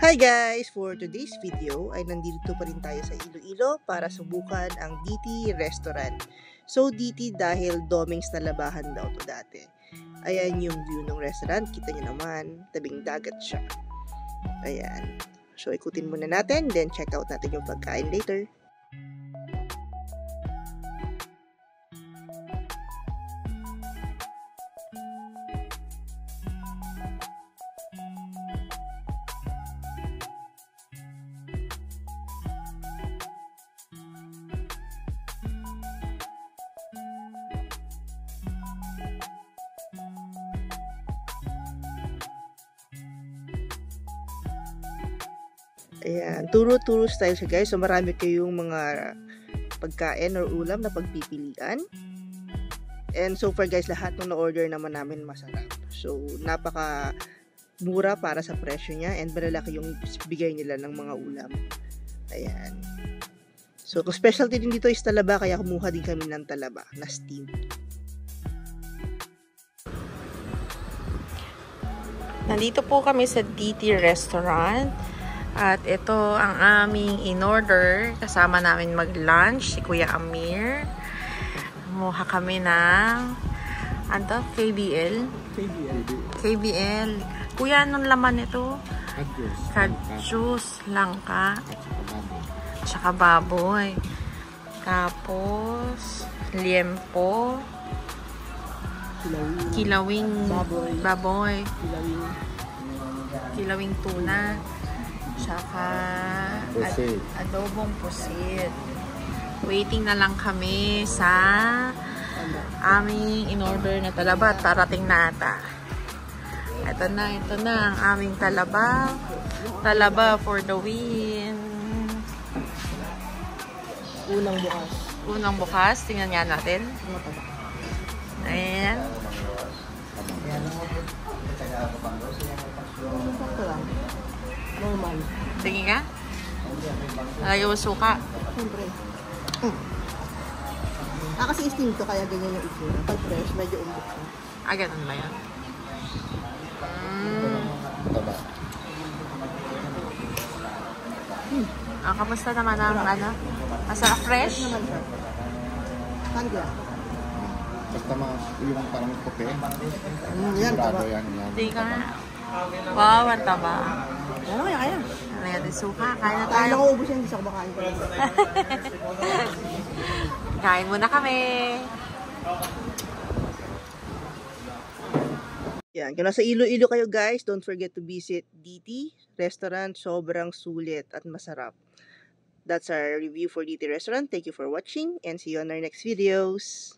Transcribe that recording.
Hi guys! For today's video ay nandito pa rin tayo sa Iloilo para subukan ang DT Restaurant. So DT dahil Doming's na labahan daw to dati. Ayan yung view ng restaurant. Kita nyo naman, tabing dagat siya. Ayan. So ikutin muna natin, then check out natin yung pagkain later. Ayan, turo-turo style siya guys. So marami kayong mga pagkain or ulam na pagpipilian. And so far guys, lahat ng na-order naman namin masarap. So napaka mura para sa presyo niya and malalaki yung bigay nila ng mga ulam. Ayan. So specialty din dito is talaba, kaya kumuha din kami ng talaba na steam. Nandito po kami sa DT Restaurant. At ito ang aming in-order. Kasama namin mag-lunch, si Kuya Amir. Kumuha kami ng KBL. KBL. Kuya, anong laman ito? Kadyos, langka, tsaka baboy. Tapos, liempo, kilawing baboy, kilawing tuna, tsaka adobong pusit. Waiting na lang kami sa aming in-order na talaba. Tarating na ata. Ito na ang aming talaba. Talaba for the win. Unang bukas. Tingnan nga natin. Ayan. Normal. Sige nga. Lagay mo suka. Siyempre. Kasi steam to, kaya ganyan yung itsura. Pag fresh, medyo umbok siya. Ganun ba yan? Kamusta naman ang masarap fresh? Naman siya. Kandila. Basta yung parang puti. Yan, taba. Hindi ka nga. Wow, ang taba. Ano kaya? Lagyan natin suka. Kain na Kaya tayo. nakuubos yan, hindi siya kumakain ko. Kain muna kami. Yan, kung nasa Iloilo kayo guys, don't forget to visit DT Restaurant. Sobrang sulit at masarap. That's our review for DT Restaurant. Thank you for watching and see you on our next videos.